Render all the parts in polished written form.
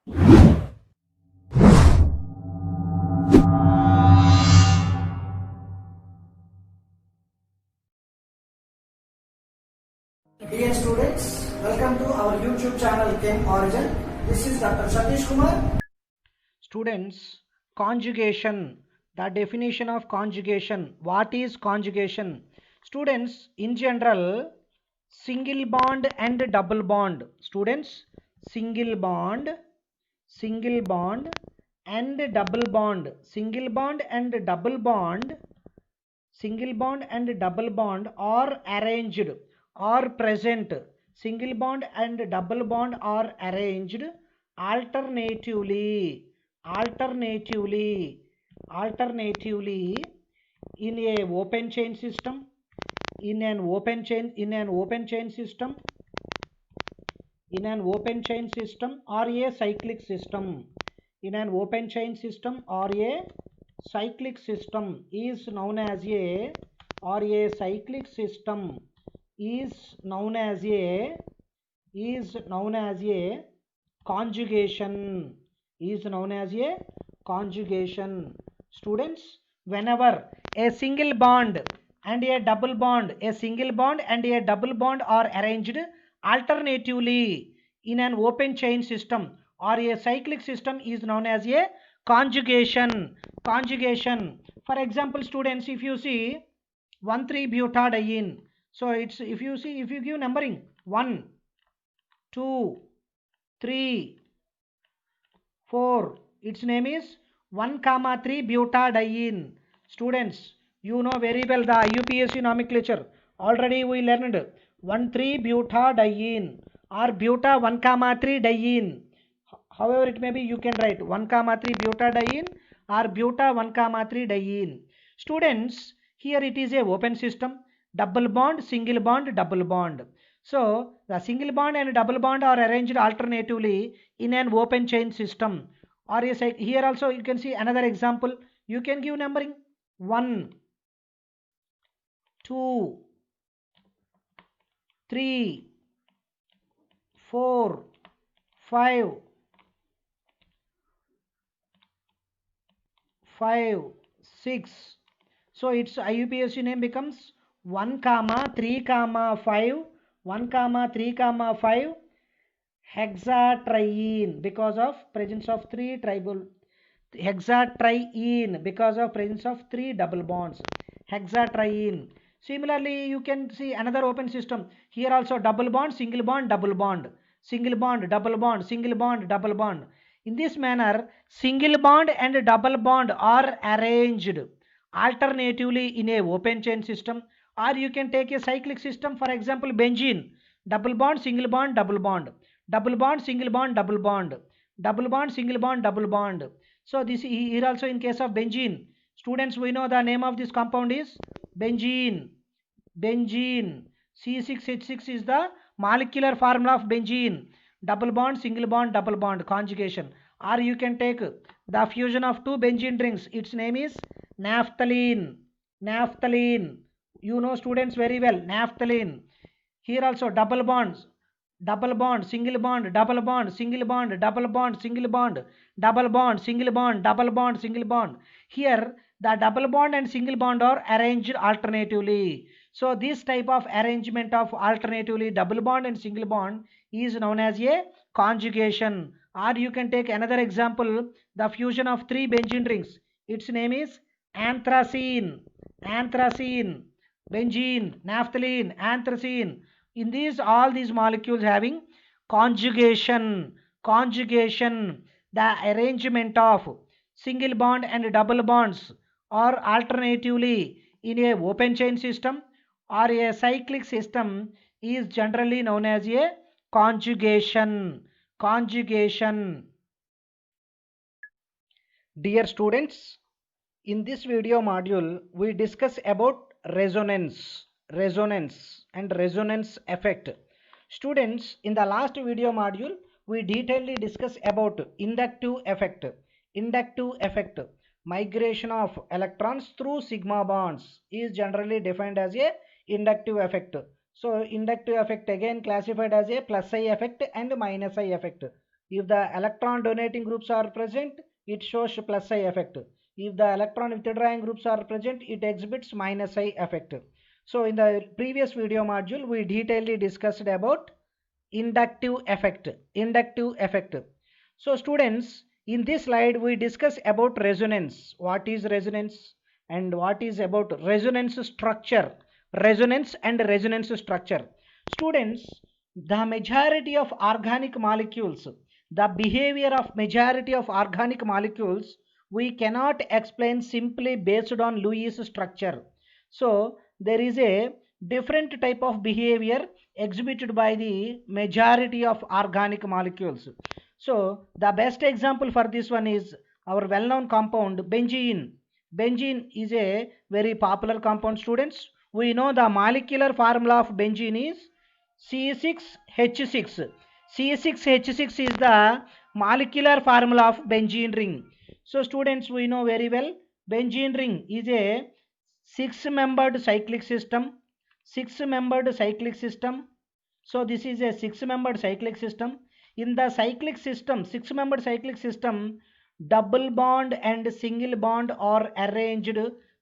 Dear students, welcome to our YouTube channel Chem Origin. This is Dr. Satish Kumar. Students, conjugation, the definition of conjugation. What is conjugation? Students, in general, single bond and double bond. Students, single bond and double bond. Single bond and double bond are arranged or present. Single bond and double bond are arranged alternatively in a open chain system, in an open chain system or a cyclic system. In an open chain system or a cyclic system is known as a conjugation. Students, whenever a single bond and a double bond are arranged alternatively in an open chain system or a cyclic system is known as a conjugation. For example, students, if you see 1,3-butadiene, so it's, if you give numbering 1 2 3 4, its name is 1,3-butadiene. Students, you know very well the IUPAC nomenclature. Already we learned 1,3-butadiene or buta 1,3-diene. However it may be, you can write 1,3-butadiene or buta 1,3-diene. Students, here it is a open system, double bond, single bond, double bond. So the single bond and double bond are arranged alternatively in an open chain system. Or here also you can see another example. You can give numbering 1 2 3 4 5 6. So its IUPAC name becomes 1,3,5 hexatriene because of presence of three double bonds. Hexatriene. Similarly, you can see another open system. Here also double bond, single bond, double bond, single bond, double bond, single bond, double bond. In this manner, single bond and double bond are arranged alternatively in a open chain system, or you can take a cyclic system. For example, benzene, double bond, single bond, double bond, double bond, single bond, double bond, double bond, single bond, double bond. So this here also in case of benzene, students, we know the name of this compound is benzene. C6H6 is the molecular formula of benzene. Double bond, single bond, double bond, conjugation. Or you can take the fusion of two benzene rings. Its name is naphthalene. You know, students, very well, naphthalene. Here also double bonds, double bond, single bond, double bond, single bond, double bond, single bond, double bond, single bond, double bond, single bond. Here the double bond and single bond are arranged alternatively. So this type of arrangement of alternatively double bond and single bond is known as a conjugation. Or you can take another example, the fusion of three benzene rings. Its name is anthracene, benzene, naphthalene, anthracene. In these, all these molecules having conjugation, the arrangement of single bond and double bonds or alternatively in a open chain system or a cyclic system is generally known as a conjugation. Dear students, in this video module we discuss about resonance and resonance effect. Students, in the last video module we detailedly discuss about inductive effect. Migration of electrons through sigma bonds is generally defined as a inductive effect. So inductive effect again classified as a plus I effect and minus I effect. If the electron donating groups are present, it shows plus I effect. If the electron withdrawing groups are present, it exhibits minus I effect. So in the previous video module, we detailedly discussed about inductive effect. Inductive effect. So students, in this slide we discuss about resonance. What is resonance and what is about resonance structure. Resonance and resonance structure. Students, the majority of organic molecules, the behavior of majority of organic molecules, we cannot explain simply based on Lewis structure. So there is a different type of behavior exhibited by the majority of organic molecules. So the best example for this one is our well-known compound benzene. Benzene is a very popular compound, students. We know the molecular formula of benzene is C6H6. C6H6 is the molecular formula of benzene ring. So students, we know very well benzene ring is a six-membered cyclic system. Six-membered cyclic system. So this is a six-membered cyclic system. In the cyclic system, six-membered cyclic system, double bond and single bond are arranged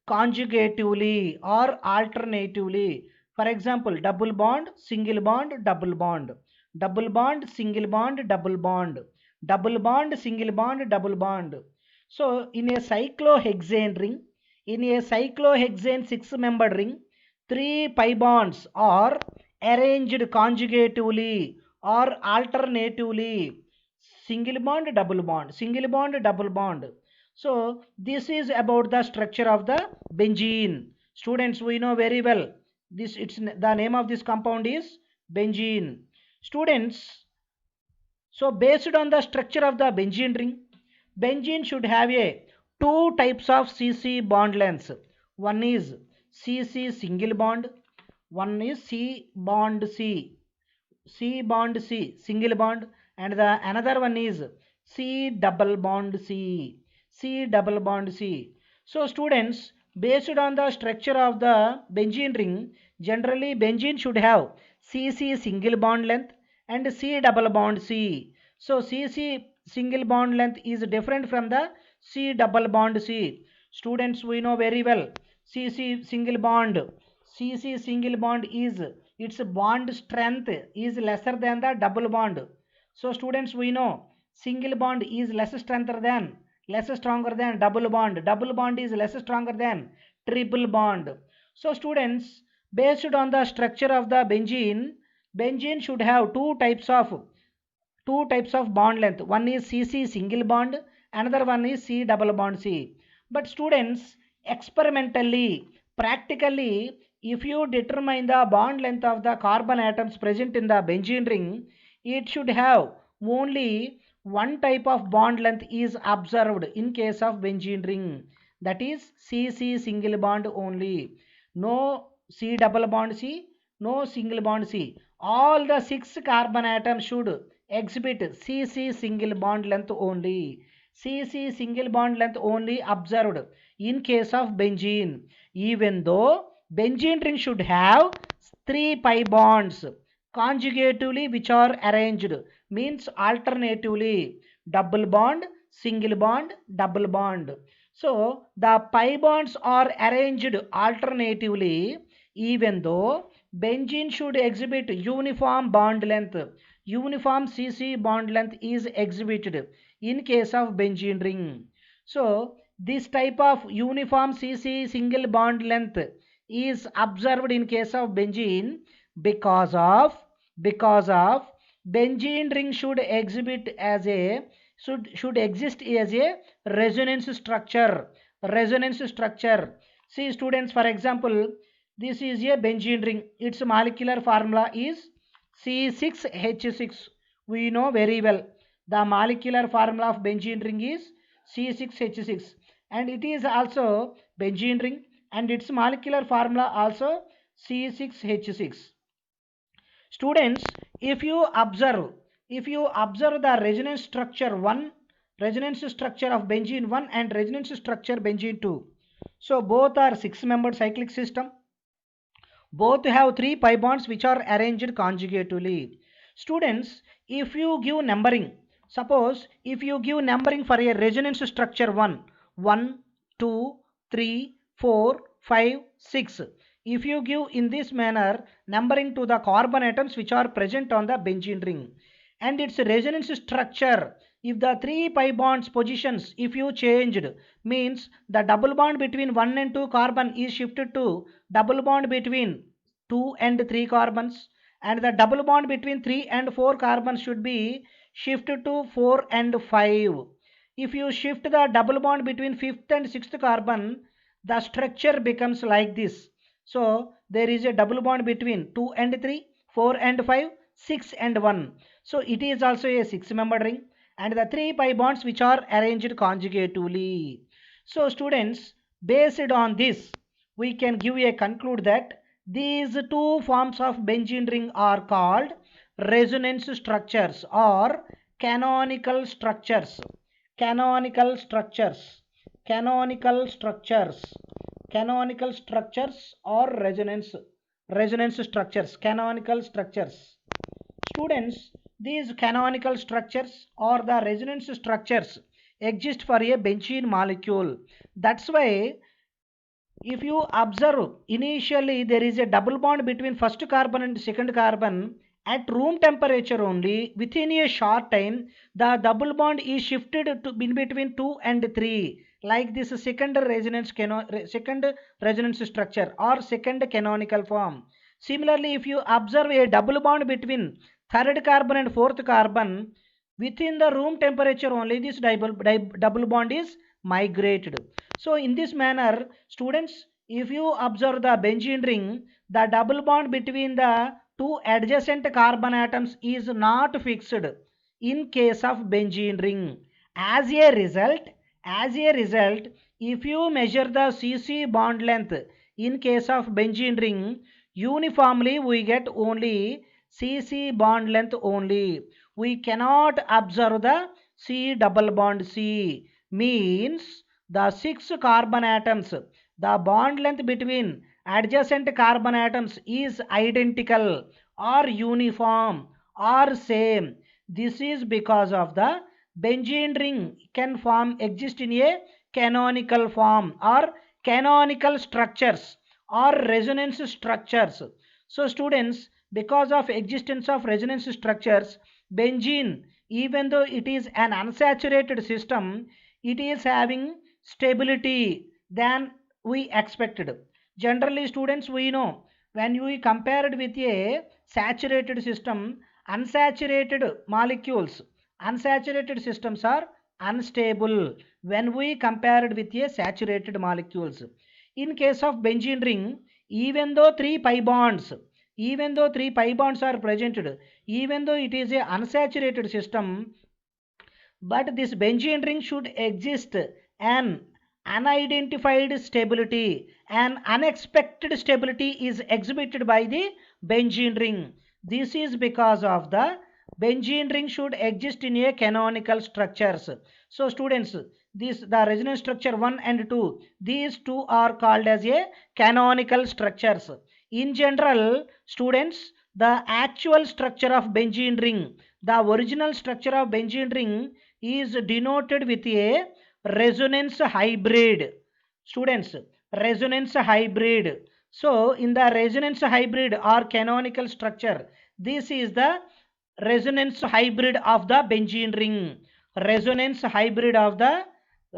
conjugatively or alternatively. For example, double bond, single bond, double bond. Double bond, single bond, double bond. Double bond, single bond, double bond. So in a cyclohexane ring, in a cyclohexane six-membered ring, three pi bonds are arranged conjugatively or alternatively. Single bond, double bond, single bond, double bond. So this is about the structure of the benzene. Students, we know very well this, it's the name of this compound is benzene. Students, so based on the structure of the benzene ring, benzene should have a two types of CC bond lengths. One is CC single bond, one is C bond C. C bond C single bond, and the another one is C double bond C. C double bond C. So students, based on the structure of the benzene ring, generally benzene should have CC single bond length and C double bond C. So CC single bond length is different from the C double bond C. Students, we know very well CC single bond. CC single bond is its bond strength is lesser than the double bond. So students, we know single bond is less stronger than double bond. Double bond is less stronger than triple bond. So students, based on the structure of the benzene, benzene should have two types of bond length. One is CC single bond, another one is C double bond C. But students, experimentally, practically, if you determine the bond length of the carbon atoms present in the benzene ring, it should have only one type of bond length is observed in case of benzene ring, that is CC single bond only. No C double bond C, no single bond C. All the six carbon atoms should exhibit CC single bond length only. CC single bond length only observed in case of benzene. Even though benzene ring should have three pi bonds conjugatively which are arranged, means alternatively double bond, single bond, double bond. So the pi bonds are arranged alternatively even though benzene should exhibit uniform bond length. Uniform CC bond length is exhibited in case of benzene ring. So this type of uniform CC single bond length is observed in case of benzene because of benzene ring should exhibit as a should exist as a resonance structure. Resonance structure. See students, for example, this is a benzene ring. Its molecular formula is C6H6. We know very well the molecular formula of benzene ring is C6H6, and it is also benzene ring, and its molecular formula also C6H6. Students, if you observe the resonance structure 1, resonance structure of benzene 1 and resonance structure benzene 2, so both are six-membered cyclic system. Both have three pi bonds which are arranged conjugatively. Students, if you give numbering Suppose if you give numbering for a resonance structure 1, 2, 3, 4, 5, 6. If you give in this manner numbering to the carbon atoms which are present on the benzene ring, and its resonance structure, if the 3 pi bonds positions if you changed, means the double bond between 1 and 2 carbon is shifted to double bond between 2 and 3 carbons, and the double bond between 3 and 4 carbons should be shifted to 4 and 5. If you shift the double bond between 5th and 6th carbon, the structure becomes like this. So there is a double bond between 2 and 3, 4 and 5, 6 and 1. So it is also a 6-membered ring, and the 3 pi bonds which are arranged conjugatively. So students, based on this, we can give a conclude that these two forms of benzene ring are called resonance structures or canonical structures. Canonical structures. Canonical structures. Canonical structures or resonance structures. Canonical structures. Students, these canonical structures or the resonance structures exist for a benzene molecule. That's why if you observe, initially there is a double bond between first carbon and second carbon at room temperature only. Within a short time, the double bond is shifted to in between 2 and 3. Like this second resonance structure or second canonical form. Similarly, if you observe a double bond between third carbon and fourth carbon, within the room temperature only this double bond is migrated. So in this manner, students, if you observe the benzene ring, the double bond between the two adjacent carbon atoms is not fixed in case of benzene ring. As a result, if you measure the CC bond length in case of benzene ring, uniformly we get only CC bond length only. We cannot observe the C double bond C. Means the 6 carbon atoms, the bond length between adjacent carbon atoms is identical or uniform or same. This is because of the benzene ring can form exist in a canonical form or canonical structures or resonance structures. So students, because of existence of resonance structures, benzene, even though it is an unsaturated system, it is having stability than we expected. Generally students, we know when we compared with a saturated system, unsaturated systems are unstable when we compared with a saturated molecules. In case of benzene ring, even though 3 pi bonds are presented, even though it is a unsaturated system, but this benzene ring should exist an unidentified stability. An unexpected stability is exhibited by the benzene ring. This is because of the benzene ring should exist in a canonical structures. So students, the resonance structure 1 and 2, these two are called as a canonical structures. In general, students, the actual structure of benzene ring, the original structure of benzene ring is denoted with a resonance hybrid. Students, resonance hybrid. So in the resonance hybrid or canonical structure, this is the resonance hybrid of the benzene ring. Resonance hybrid of the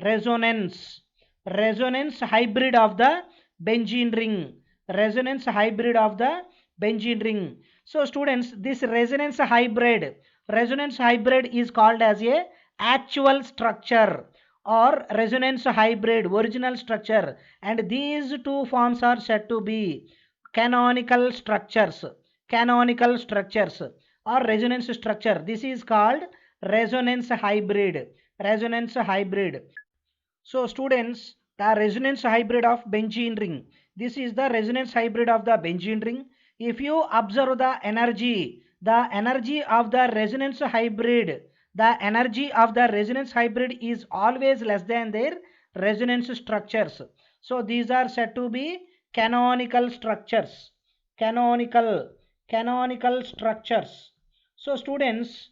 resonance hybrid of the benzene ring. Resonance hybrid of the benzene ring. So students, this resonance hybrid is called as a actual structure or resonance hybrid original structure, and these two forms are said to be canonical structures or resonance structure. This is called resonance hybrid. So students, the resonance hybrid of benzene ring, this is the resonance hybrid of the benzene ring. If you observe the energy of the resonance hybrid, the energy of the resonance hybrid is always less than their resonance structures. So these are said to be canonical structures. Canonical structures. So students,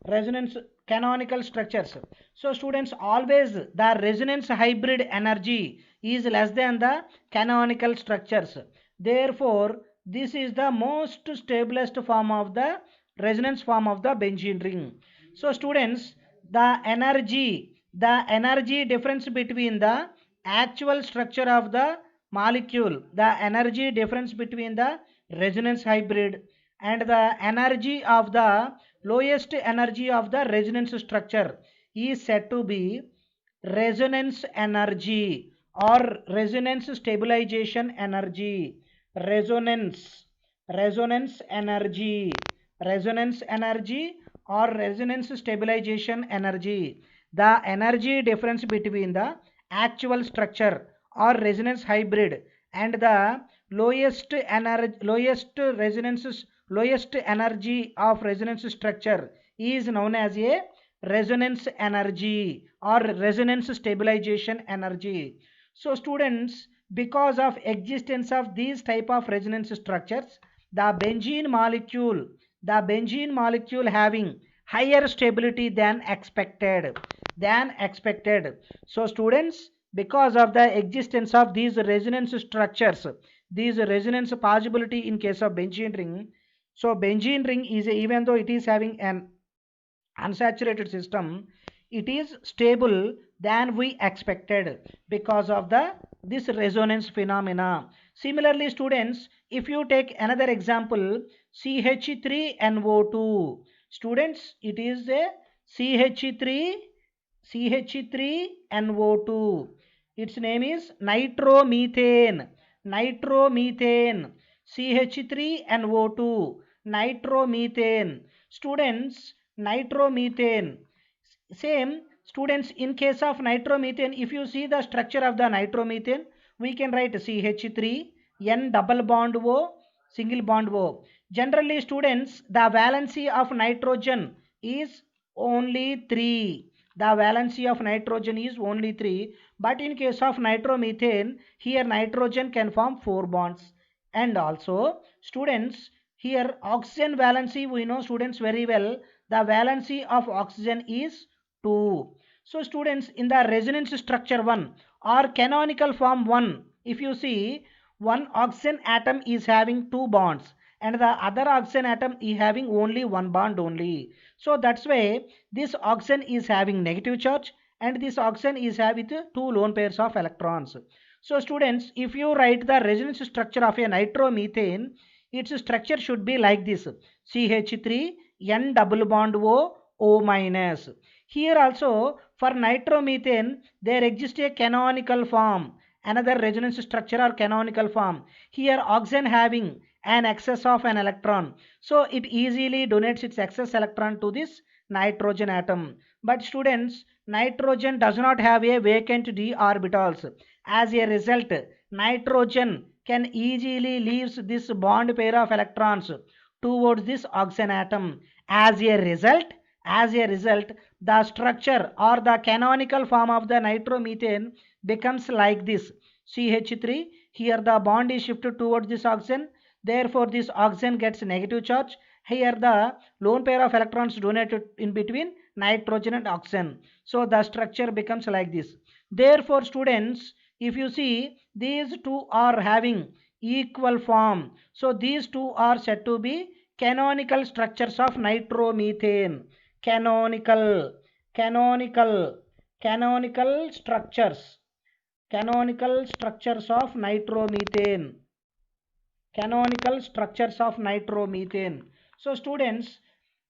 resonance canonical structures. So students, always the resonance hybrid energy is less than the canonical structures. Therefore this is the most stablest form of the resonance form of the benzene ring. So students, the energy difference between the actual structure of the molecule, the energy difference between the resonance hybrid and the energy of the lowest energy of the resonance structure is said to be resonance energy or resonance stabilization energy. Resonance resonance energy, resonance energy or resonance stabilization energy, the energy difference between the actual structure or resonance hybrid and the lowest energy of resonance structure is known as a resonance energy or resonance stabilization energy. So students, because of existence of these type of resonance structures, the benzene molecule having higher stability than expected. So students, because of the existence of these resonance structures, these resonance possibility in case of benzene ring, so benzene ring is even though it is having an unsaturated system, it is stable than we expected because of the this resonance phenomena. Similarly students, if you take another example, CH3NO2, students, it is a CH3NO2, its name is nitromethane. CH3NO2, nitromethane. Students, nitromethane, same students, in case of nitromethane, if you see the structure of the nitromethane, we can write CH3 N double bond O single bond O. Generally students, the valency of nitrogen is only 3. The valency of nitrogen is only 3, but in case of nitromethane, here nitrogen can form 4 bonds. And also students, here oxygen valency, we know students very well, the valency of oxygen is 2. So students, in the resonance structure 1 or canonical form 1, if you see, one oxygen atom is having 2 bonds and the other oxygen atom is having only 1 bond only. So that's why this oxygen is having negative charge and this oxygen is having 2 lone pairs of electrons. So students, if you write the resonance structure of a nitromethane, its structure should be like this: CH3 N double bond O O minus. Here also for nitromethane there exists a canonical form, another resonance structure or canonical form. Here oxygen having an excess of an electron, so it easily donates its excess electron to this nitrogen atom. But students, nitrogen does not have a vacant d orbitals. As a result, nitrogen can easily leaves this bond pair of electrons towards this oxygen atom. As a result, the structure or the canonical form of the nitromethane becomes like this: CH3, here the bond is shifted towards this oxygen, therefore this oxygen gets negative charge. Here the lone pair of electrons donated in between nitrogen and oxygen, so the structure becomes like this. Therefore students, if you see, these two are having equal form, so these two are said to be canonical structures of nitromethane. Canonical canonical canonical structures canonical structures of nitromethane. So students,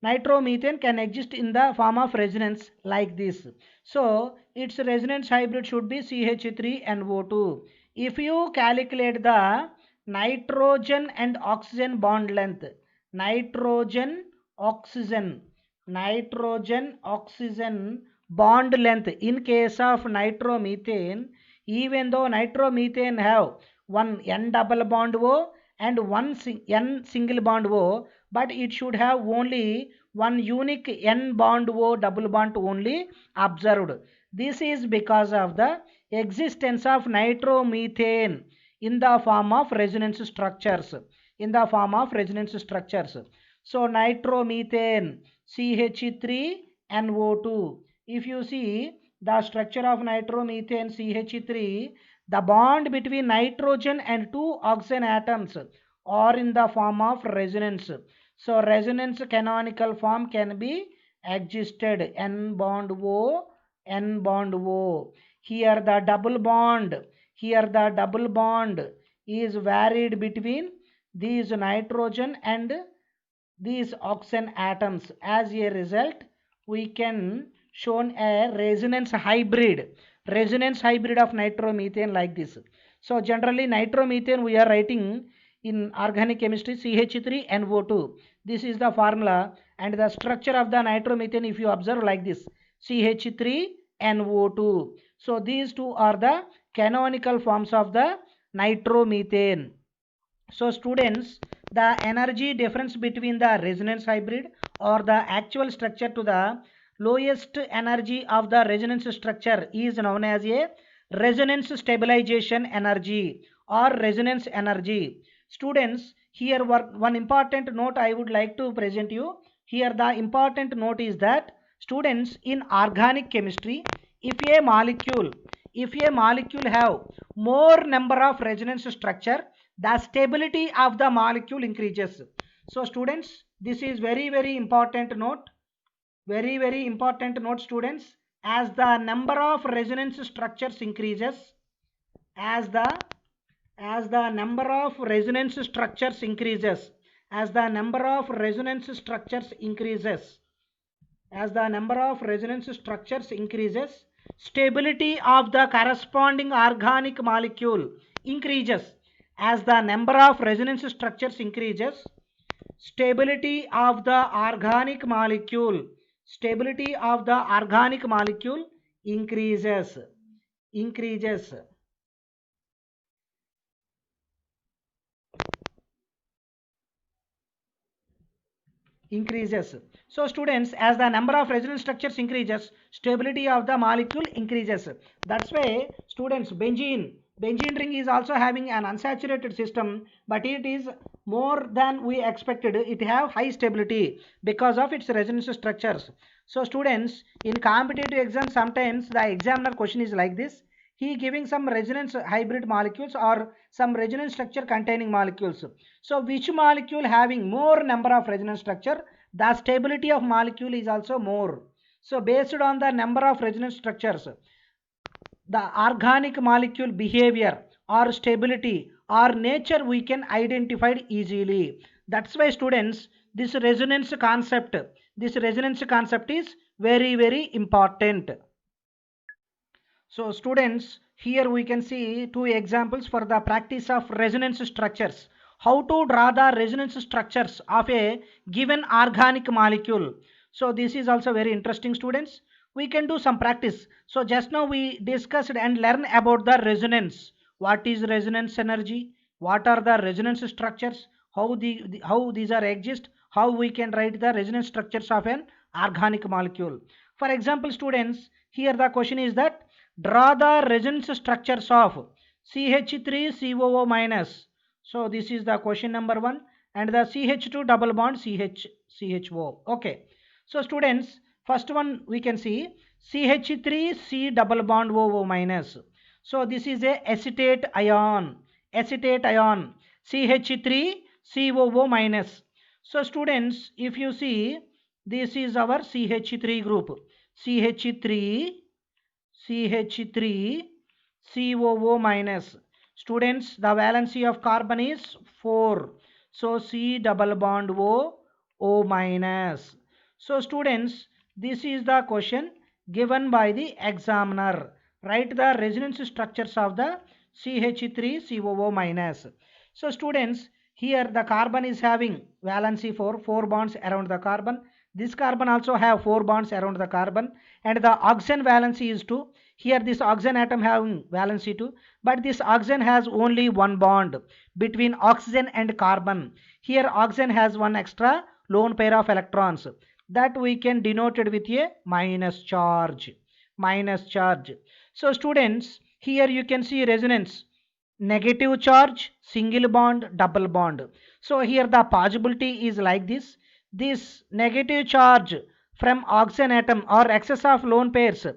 nitromethane can exist in the form of resonance like this. So its resonance hybrid should be CH3NO2. If you calculate the nitrogen and oxygen bond length, nitrogen oxygen nitrogen oxygen bond length in case of nitromethane, even though nitromethane have one N double bond O and one N single bond O, but it should have only one unique N bond O double bond only observed. This is because of the existence of nitromethane in the form of resonance structures. So nitromethane, CH3NO2. If you see the structure of nitromethane CH3, the bond between nitrogen and two oxygen atoms are in the form of resonance. So resonance canonical form can be existed, N bond O, N bond O. Here the double bond, is varied between these nitrogen and these oxygen atoms. As a result, we can shown a resonance hybrid of nitromethane like this. So generally nitromethane we are writing in organic chemistry CH3NO2. This is the formula, and the structure of the nitromethane if you observe like this, CH3NO2. So these two are the canonical forms of the nitromethane. So students, the energy difference between the resonance hybrid or the actual structure to the lowest energy of the resonance structure is known as a resonance stabilization energy or resonance energy. Students, here one important note I would like to present you. Here the important note is that students, in organic chemistry, if a molecule have more number of resonance structure, the stability of the molecule increases. So students, this is very important note, very important note students. As the number of resonance structures increases, as the number of resonance structures increases, as the number of resonance structures increases, as the number of resonance structures increases, stability of the corresponding organic molecule increases. As the number of resonance structures increases, stability of the organic molecule increases. So students, as the number of resonance structures increases, stability of the molecule increases. That's why students, benzene ring is also having an unsaturated system, but it is more than we expected. It have high stability because of its resonance structures. So students, in competitive exam, sometimes the examiner question is like this. He giving some resonance hybrid molecules or some resonance structure containing molecules. So which molecule having more number of resonance structure, the stability of molecule is also more. So based on the number of resonance structures, the organic molecule behavior or stability or nature we can identify easily. That's why students, this resonance concept is very important. So students, here we can see two examples for the practice of resonance structures. How to draw the resonance structures of a given organic molecule. So this is also very interesting students. We can do some practice. So just now we discussed and learned about the resonance. What is resonance energy? What are the resonance structures? How these are exist? How we can write the resonance structures of an organic molecule. For example students, here the question is that draw the resonance structures of CH3COO minus. So this is the question number 1, and the CH2 double bond CHO. Okay. So students, first one we can see CH3C double bond OO minus. So this is a acetate ion. CH3COO minus. So students, if you see, this is our CH3 group. CH3 COO minus. Students, the valency of carbon is 4. So C double bond O minus. So students, this is the question given by the examiner. Write the resonance structures of the CH3 COO minus. So students, here the carbon is having valency 4 bonds around the carbon. This carbon also have 4 bonds around the carbon, and the oxygen valency is 2. Here this oxygen atom having valency 2, but this oxygen has only one bond between oxygen and carbon. Here oxygen has one extra lone pair of electrons, that we can denote it with a minus charge. So students, here you can see resonance, negative charge, single bond, double bond. So here the possibility is like this. this negative charge from oxygen atom or excess of lone pairs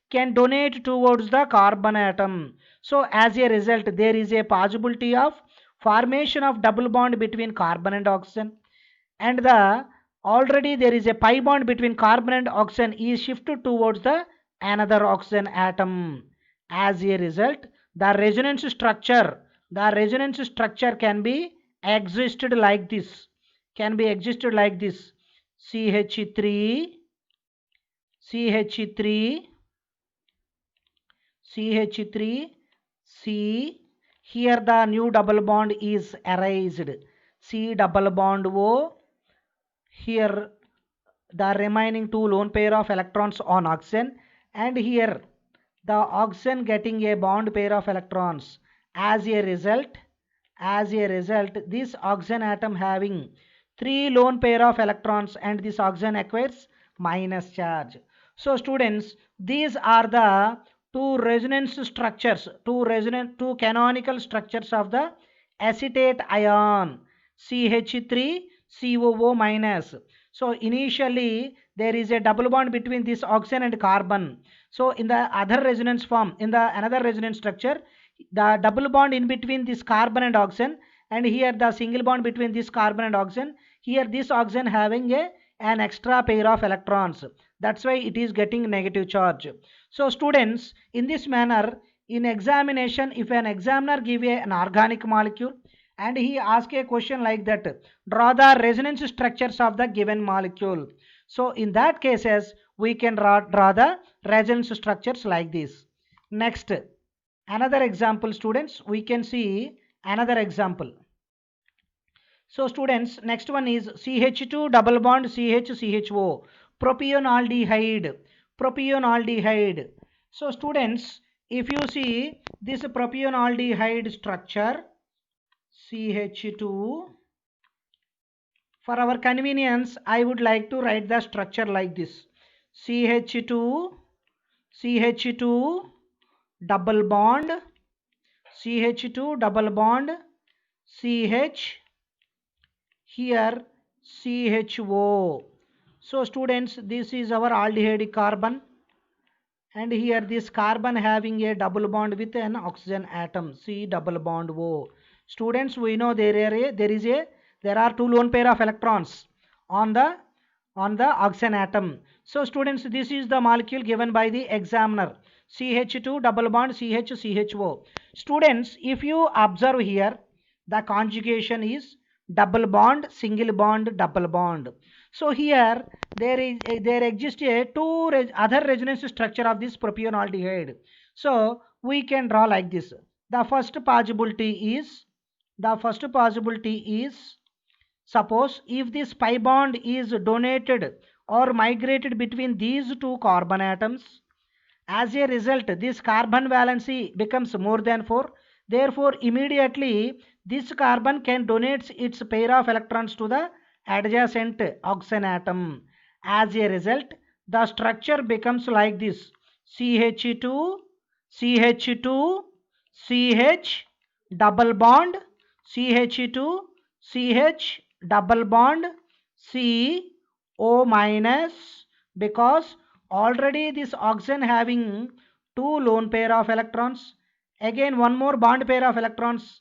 can donate towards the carbon atom. So as a result, there is a possibility of formation of double bond between carbon and oxygen, and the already there is a pi bond between carbon and oxygen is shifted towards the another oxygen atom. As a result, the resonance structure can be existed like this, CH3 CH3 CH3 C. Here the new double bond is erased, C double bond O. Here the remaining two lone pair of electrons on oxygen, and here the oxygen getting a bond pair of electrons. As a result, this oxygen atom having three lone pair of electrons, and this oxygen acquires minus charge. So students, these are the two canonical structures of the acetate ion, CH3COO minus. So initially there is a double bond between this oxygen and carbon. So in the other resonance form, in the another resonance structure, the double bond in between this carbon and oxygen, and here the single bond between this carbon and oxygen. Here this oxygen having an extra pair of electrons. That's why it is getting negative charge. So students, in this manner, in examination, if an examiner give an organic molecule and he ask a question like that, draw the resonance structures of the given molecule. So in that cases, we can draw the resonance structures like this. Next, another example students, we can see another example. So students, next one is CH2 double bond CH-CHO, propionaldehyde. So students, if you see this propionaldehyde structure, CH2, for our convenience I would like to write the structure like this: CH2 double bond, CH2 double bond CH, here CHO. So students, this is our aldehyde carbon, and here this carbon having a double bond with an oxygen atom, C double bond O. Students, we know there are two lone pair of electrons on the oxygen atom. So students, this is the molecule given by the examiner, CH2 double bond CH-CHO. Students, if you observe here, the conjugation is double bond, single bond, double bond. So here there exists a other resonance structure of this propionaldehyde. So we can draw like this. The first possibility is, suppose if this pi bond is donated or migrated between these two carbon atoms, as a result this carbon valency becomes more than 4. Therefore immediately this carbon can donate its pair of electrons to the adjacent oxygen atom. As a result, the structure becomes like this: CH2 CH2 CH double bond CH2 CH double bond C O minus, because already this oxygen having two lone pair of electrons, again one more bond pair of electrons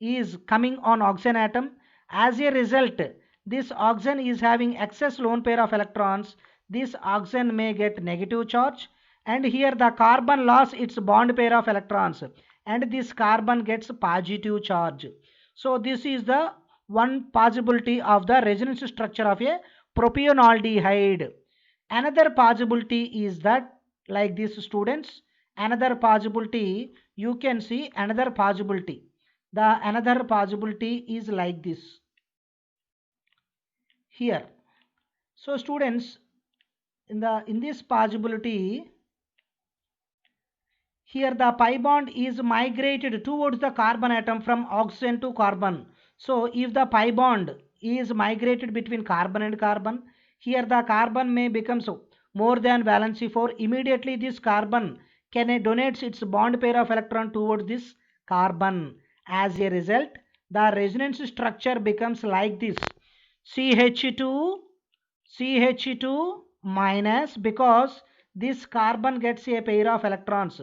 is coming on oxygen atom. As a result, this oxygen is having excess lone pair of electrons. This oxygen may get negative charge, and here the carbon lost its bond pair of electrons, and this carbon gets positive charge. So this is the one possibility of the resonance structure of a propionaldehyde. Another possibility is that, like this students, another possibility, you can see another possibility. The another possibility is like this here. So students, in this possibility, here the pi bond is migrated towards the carbon atom from oxygen to carbon. So if the pi bond is migrated between carbon and carbon, here the carbon may become more than valency 4. Immediately this carbon can donates its bond pair of electron towards this carbon. As a result, the resonance structure becomes like this: CH2 minus, because this carbon gets a pair of electrons.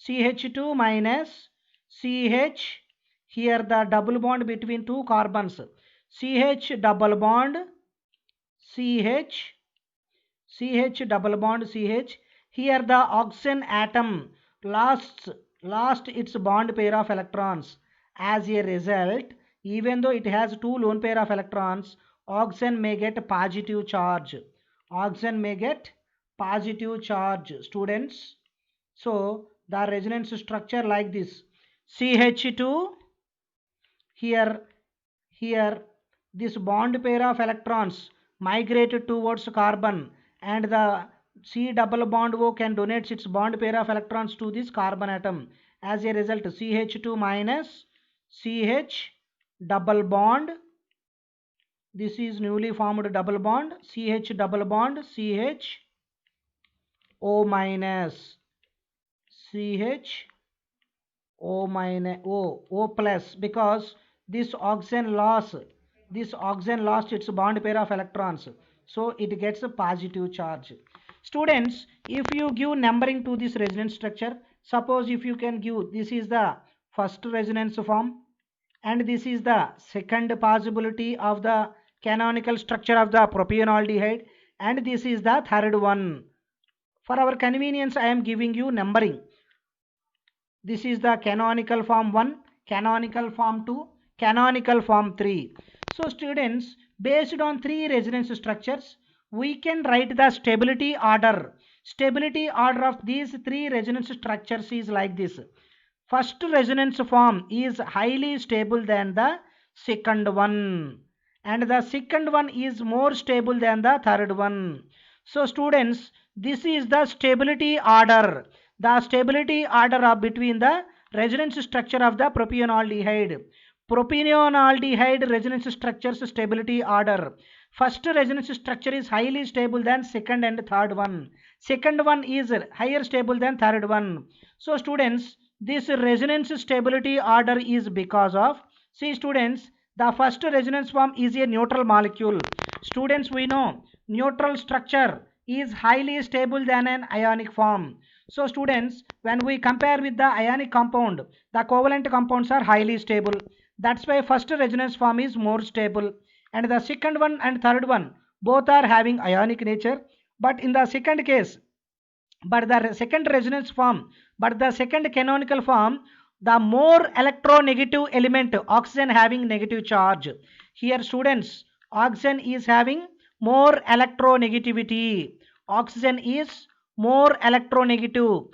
CH2 minus CH, here the double bond between two carbons. CH double bond CH, CH double bond CH. Here the oxygen atom lost its bond pair of electrons. As a result, even though it has two lone pair of electrons, oxygen may get positive charge. Oxygen may get positive charge, students. So the resonance structure like this: CH2, here this bond pair of electrons migrated towards carbon, and the C double bond O can donate its bond pair of electrons to this carbon atom. As a result, CH2 minus CH double bond, this is newly formed double bond, CH double bond CH O minus CH O minus O plus, because this oxygen lost its bond pair of electrons, so it gets a positive charge. Students, if you give numbering to this resonance structure, suppose if you can give, this is the first resonance form and this is the second possibility of the canonical structure of the propionaldehyde, and this is the third one. For our convenience, I am giving you numbering. This is the canonical form 1, canonical form 2, canonical form 3. So students, based on three resonance structures, we can write the stability order. Stability order of these three resonance structures is like this. First resonance form is highly stable than the second one, and the second one is more stable than the third one. So students, this is the stability order. The stability order of between the resonance structure of the propionaldehyde. Propionaldehyde resonance structures stability order. First resonance structure is highly stable than second and third one. Second one is higher stable than third one. So students, this resonance stability order is because of, see students, the first resonance form is a neutral molecule. Students, we know neutral structure is highly stable than an ionic form. So students, when we compare with the ionic compound, the covalent compounds are highly stable. That's why first resonance form is more stable, and the second one and third one both are having ionic nature. But in the second case, but the second resonance form, but the second canonical form, the more electronegative element, oxygen having negative charge. Here students, oxygen is having more electronegativity. Oxygen is more electronegative.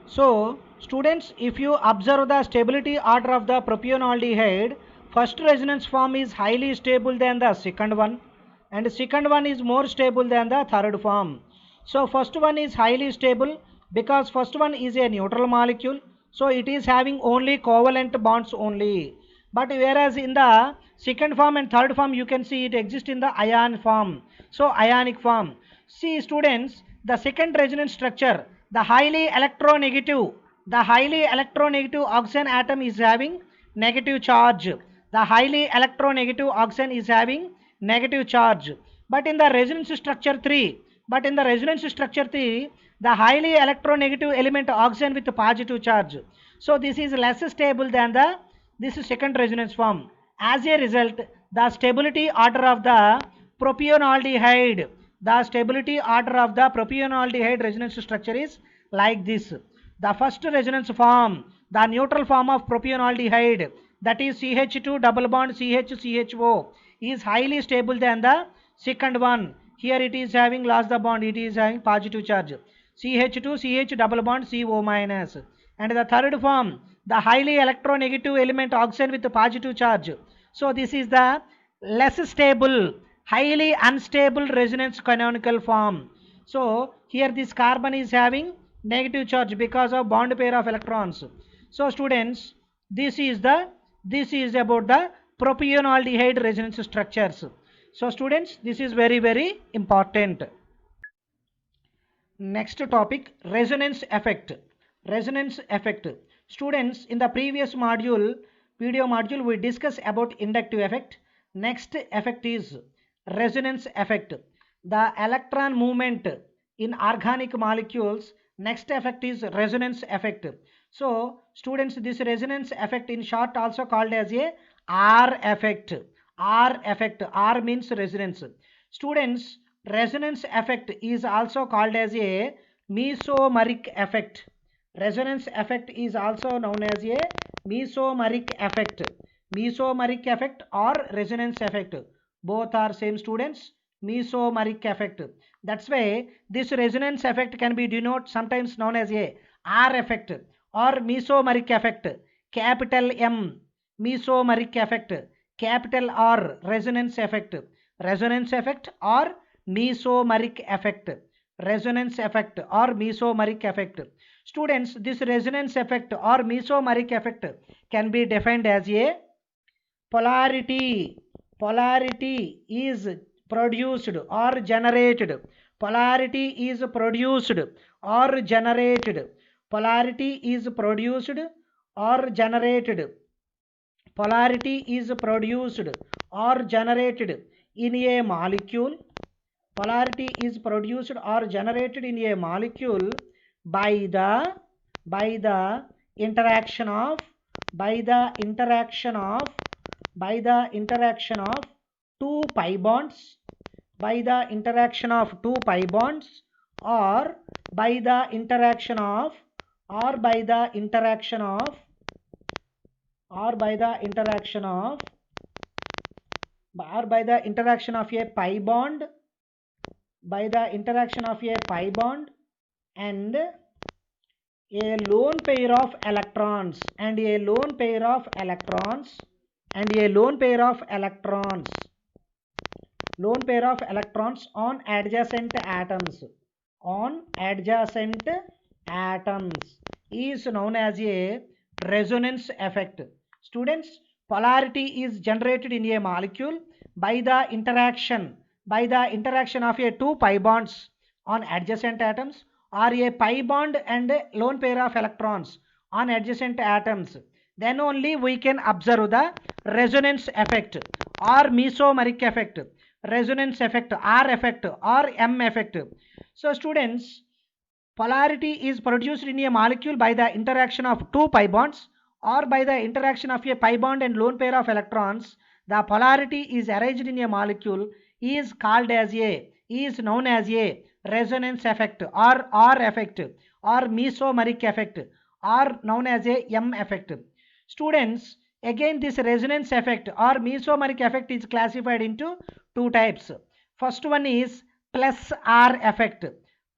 So students, if you observe the stability order of the propionaldehyde, first resonance form is highly stable than the second one, and second one is more stable than the third form. So first one is highly stable because first one is a neutral molecule, so it is having only covalent bonds only. But whereas in the second form and third form, you can see it exists in the ion form. So ionic form. See students, the second resonance structure, the highly electronegative oxygen atom is having negative charge. The highly electronegative oxygen is having negative charge. But in the resonance structure 3, the highly electronegative element oxygen with positive charge. So this is less stable than this second resonance form. As a result, the stability order of the propionaldehyde, resonance structure is like this. The first resonance form, the neutral form of propionaldehyde, that is CH2 double bond CH-CHO, is highly stable than the second one. Here it is having lost the bond, it is having positive charge. CH2 CH double bond CO minus. And the third form, the highly electronegative element oxygen with positive charge. So this is the less stable, highly unstable resonance canonical form. So here this carbon is having negative charge because of bond pair of electrons. So students, this is about the propionaldehyde resonance structures. So students, this is very important. Next topic, resonance effect. Resonance effect. Students, in the previous module, video module, we discussed about inductive effect. Next effect is resonance effect. The electron movement in organic molecules, next effect is resonance effect. So students, this resonance effect in short also called as a R effect. R effect. R means resonance. Students, resonance effect is also called as a mesomeric effect. Resonance effect is also known as a mesomeric effect. Mesomeric effect or resonance effect, both are same students. Mesomeric effect. That's why this resonance effect can be denoted sometimes known as a R effect or mesomeric effect. Capital M, mesomeric effect. Capital R, resonance effect. Resonance effect or mesomeric effect. Resonance effect or mesomeric effect. Students, this resonance effect or mesomeric effect can be defined as a polarity. Polarity is produced or generated. Polarity is produced or generated. Polarity is produced or generated. Polarity is produced or generated in a molecule. Polarity is produced or generated in a molecule by the interaction of by the interaction of two pi bonds, by the interaction of two pi bonds, or by the interaction of or by the interaction of or by the interaction of or by the interaction of a pi bond, by the interaction of a pi bond and a lone pair of electrons and a lone pair of electrons and a lone pair of electrons on adjacent atoms is known as a resonance effect. Students, polarity is generated in a molecule by the interaction of a two pi bonds on adjacent atoms or a pi bond and a lone pair of electrons on adjacent atoms. Then only we can observe the resonance effect or mesomeric effect, resonance effect, R effect or M effect. So students, polarity is produced in a molecule by the interaction of two pi bonds or by the interaction of a pi bond and lone pair of electrons. The polarity is arranged in a molecule is known as a resonance effect or R effect or mesomeric effect or known as a M effect. Students, again this resonance effect or mesomeric effect is classified into two types. First one is plus R effect,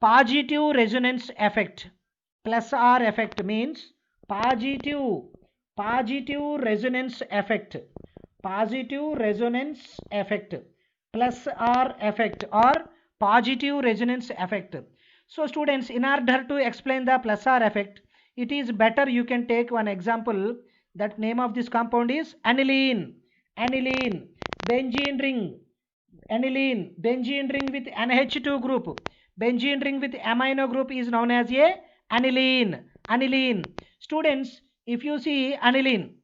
positive resonance effect. Plus R effect means positive resonance effect. Positive resonance effect. Plus R effect or positive resonance effect. So students, in order to explain the plus R effect, it is better you can take one example. That name of this compound is aniline. Benzene ring. Benzene ring with NH2 group. Benzene ring with amino group is known as a aniline. Students, if you see aniline,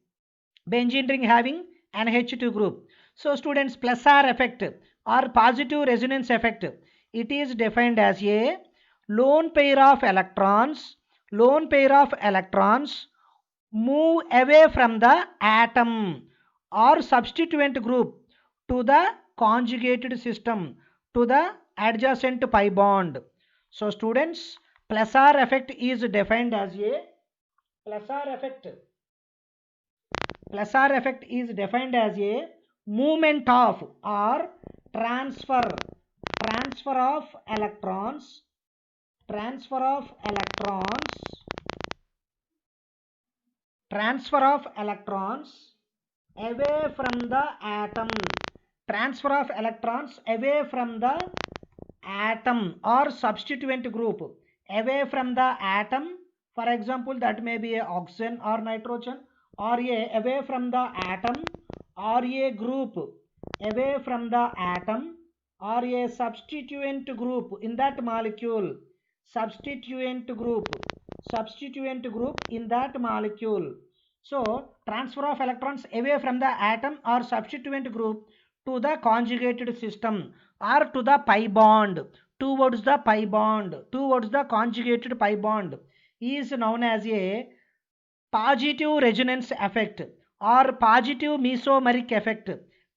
benzene ring having NH2 group. So students, plus R effect or positive resonance effect, it is defined as a lone pair of electrons move away from the atom or substituent group to the conjugated system, to the adjacent pi bond. So students, plus R effect is defined as a is defined as a movement of or transfer of electrons away from the atom, or substituent group away from the atom. For example, that may be a oxygen or nitrogen, or away from the atom, or a group away from the atom, or a substituent group in that molecule, substituent group in that molecule. So transfer of electrons away from the atom or substituent group to the conjugated system or to the pi bond, towards the pi bond, towards the conjugated pi bond, is known as a positive resonance effect or positive mesomeric effect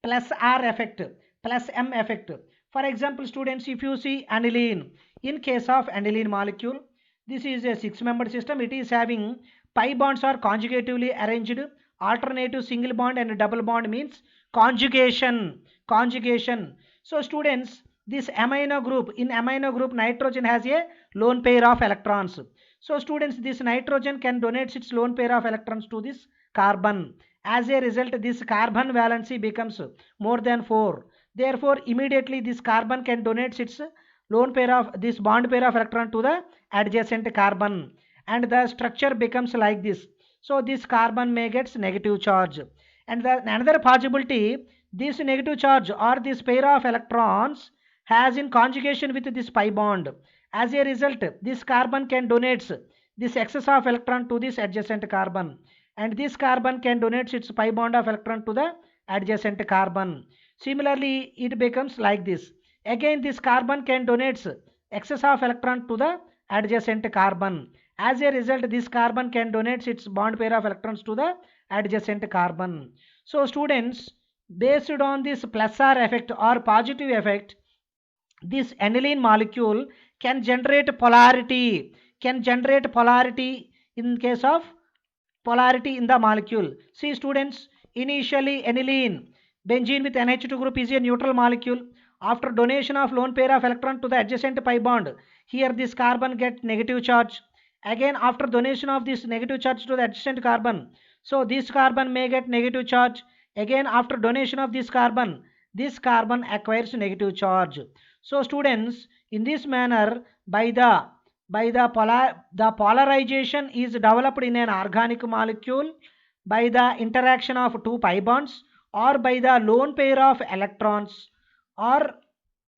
plus R effect plus M effect. For example, students, if you see aniline, in case of aniline molecule, this is a 6-membered system. It is having pi bonds are conjugatively arranged. Alternative single bond and double bond means conjugation. Conjugation. So students, this amino group, in amino group nitrogen has a lone pair of electrons. So students, this nitrogen can donate its lone pair of electrons to this carbon. As a result, this carbon valency becomes more than 4. Therefore, immediately this carbon can donate its lone pair of this bond pair of electron to the adjacent carbon, and the structure becomes like this. So this carbon may get negative charge. And another possibility, this negative charge or this pair of electrons has in conjugation with this pi bond. As a result, this carbon can donate this excess of electron to this adjacent carbon, and this carbon can donate its pi bond of electron to the adjacent carbon. Similarly, it becomes like this. Again, this carbon can donate excess of electron to the adjacent carbon. As a result, this carbon can donate its bond pair of electrons to the adjacent carbon. So students, based on this plus R effect or positive effect, this aniline molecule can generate polarity, in case of polarity in the molecule. See students, initially aniline, benzene with NH2 group is a neutral molecule. After donation of lone pair of electron to the adjacent pi bond, here this carbon get negative charge. Again, after donation of this negative charge to the adjacent carbon, so this carbon may get negative charge. Again, after donation of this carbon acquires negative charge. So students, in this manner, the polarization is developed in an organic molecule by the interaction of two pi bonds or by the lone pair of electrons, or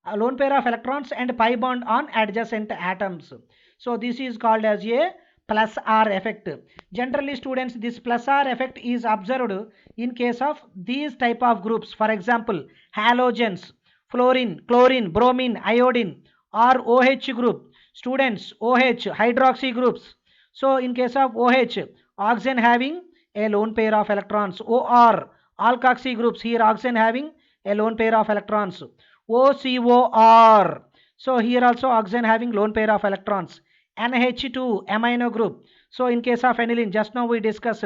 a lone pair of electrons and pi bond on adjacent atoms. So this is called as a plus R effect. Generally students, this plus R effect is observed in case of these type of groups. For example, halogens, fluorine, chlorine, bromine, iodine, or OH group. Students, OH, hydroxy groups. So in case of OH, oxygen having a lone pair of electrons. OR, alkoxy groups. Here oxygen having a lone pair of electrons. OCOR. So here also oxygen having lone pair of electrons. NH2 amino group. So in case of aniline, just now we discussed.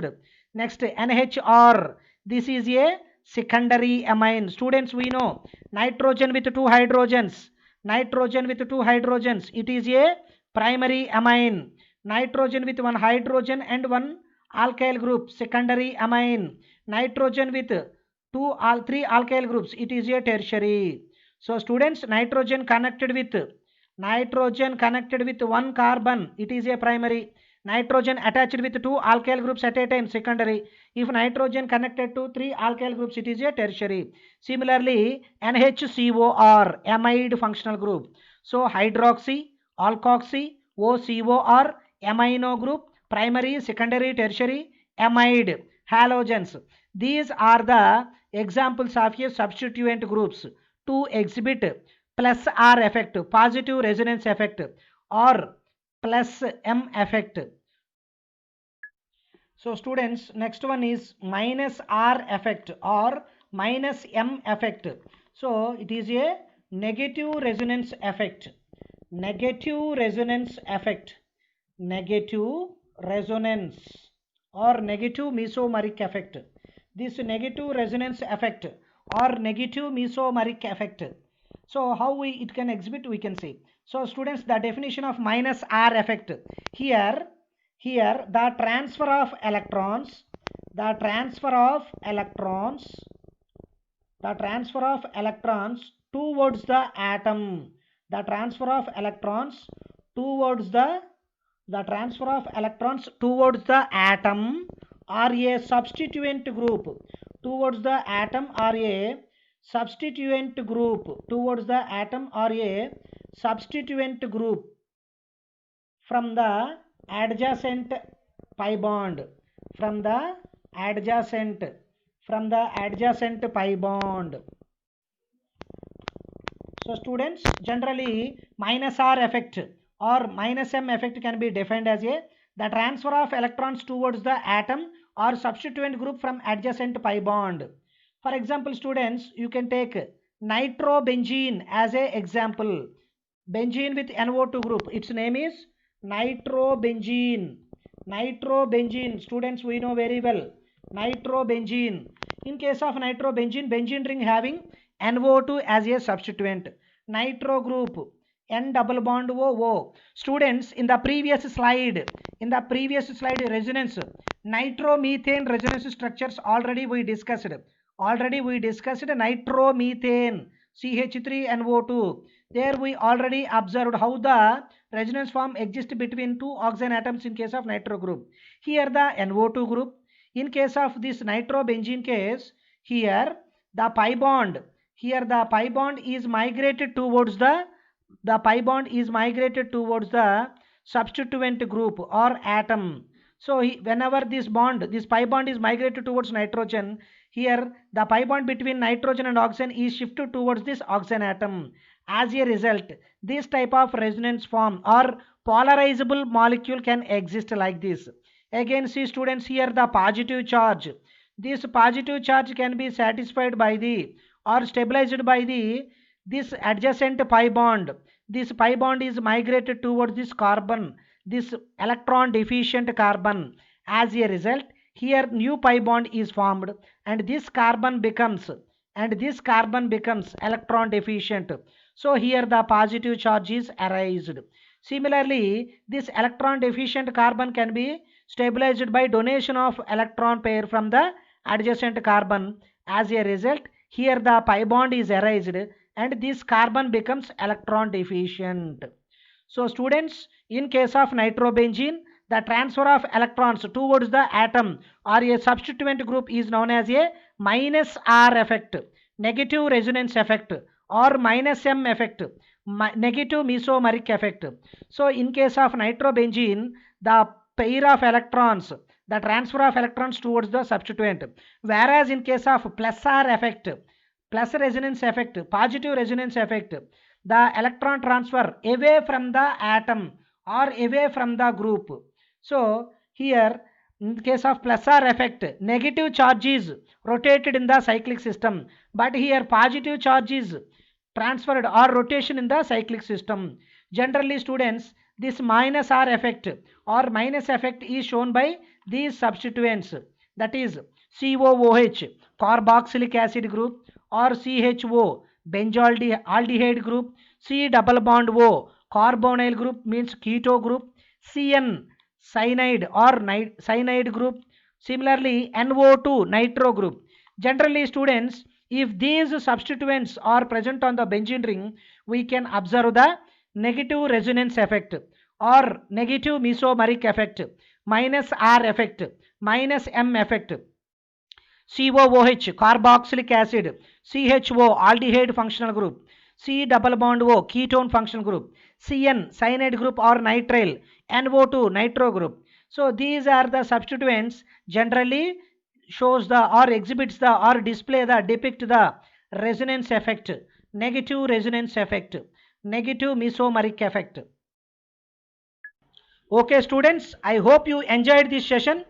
Next, NHR. This is a secondary amine. Students, we know nitrogen with two hydrogens. Nitrogen with two hydrogens. It is a primary amine. Nitrogen with one hydrogen and one alkyl group, secondary amine. Nitrogen with three alkyl groups, it is a tertiary. So students, nitrogen connected with one carbon, it is a primary. Nitrogen attached with two alkyl groups at a time, secondary. If nitrogen connected to three alkyl groups, it is a tertiary. Similarly, NHCOR, amide functional group. So hydroxy, alkoxy, OCOR, amino group, primary, secondary, tertiary, amide, halogens. These are the examples of a substituent groups to exhibit plus R effect, positive resonance effect, or plus M effect. So students, next one is minus R effect or minus M effect. So it is a negative resonance effect. Negative resonance effect. Negative resonance or negative mesomeric effect. This negative resonance effect or negative mesomeric effect. So how it can exhibit, we can say. So students, the definition of minus R effect. Here the transfer of electrons towards the atom. The transfer of electrons towards the atom or a substituent group towards the atom or a substituent group from the adjacent pi bond, from the adjacent pi bond. So students, generally minus R effect or minus M effect can be defined as the transfer of electrons towards the atom or substituent group from adjacent pi bond. For example, students, you can take nitrobenzene as a example. Benzene with NO2 group. Its name is nitrobenzene. Nitrobenzene. Students, we know very well. Nitrobenzene. In case of nitrobenzene, benzene ring having NO2 as a substituent. Nitro group. N double bond O. Students, in the previous slide, resonance, nitromethane resonance structures already we discussed. Nitromethane, CH3NO2. There we already observed how the resonance form exists between two oxygen atoms in case of nitro group. Here the NO2 group. In case of this nitrobenzene case, here the pi bond is migrated towards the substituent group or atom. So whenever this pi bond is migrated towards nitrogen, here the pi bond between nitrogen and oxygen is shifted towards this oxygen atom. As a result, this type of resonance form or polarizable molecule can exist like this. Again, see students, here the positive charge. This positive charge can be satisfied by the or stabilized by this adjacent pi bond. This pi bond is migrated towards this carbon, this electron deficient carbon. As a result, here new pi bond is formed and this carbon becomes electron deficient. So here the positive charge is arised. Similarly, this electron deficient carbon can be stabilized by donation of electron pair from the adjacent carbon. As a result, here the pi bond is erased and this carbon becomes electron deficient. So students, in case of nitrobenzene, the transfer of electrons towards the atom or a substituent group is known as a minus R effect, negative resonance effect, or minus M effect, negative mesomeric effect. So in case of nitrobenzene, the pair of electrons, the transfer of electrons towards the substituent, whereas in case of plus R effect, plus resonance effect, positive resonance effect, the electron transfer away from the atom or away from the group. So here in case of plus R effect, negative charge is rotated in the cyclic system, but here positive charge is transferred or rotation in the cyclic system. Generally students, this minus R effect or minus effect is shown by these substituents, that is COOH, carboxylic acid group, or CHO, benzaldehyde group, C double bond O, carbonyl group means keto group, CN, cyanide or cyanide group. Similarly, NO2, nitro group. Generally students, if these substituents are present on the benzene ring, we can observe the negative resonance effect or negative mesomeric effect, minus R effect, minus M effect. COOH, carboxylic acid, CHO, aldehyde functional group, C double bond O, ketone functional group, CN, cyanide group or nitrile, NO2, nitro group. So these are the substituents generally shows the or exhibits the or display the depict the resonance effect, negative resonance effect, negative mesomeric effect. Okay students, I hope you enjoyed this session.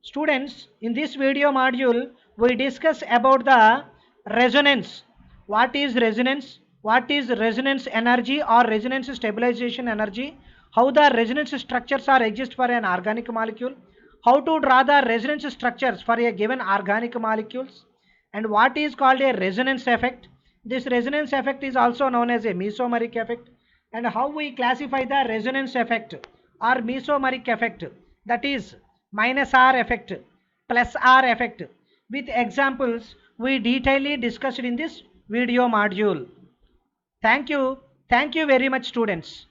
Students, in this video module, we discuss about the resonance. What is resonance? What is resonance energy or resonance stabilization energy? How the resonance structures are exist for an organic molecule? How to draw the resonance structures for a given organic molecules? And what is called a resonance effect? This resonance effect is also known as a mesomeric effect. And how we classify the resonance effect or mesomeric effect, that is minus R effect, plus R effect. With examples, we detailedly discussed in this video module. Thank you. Thank you very much students.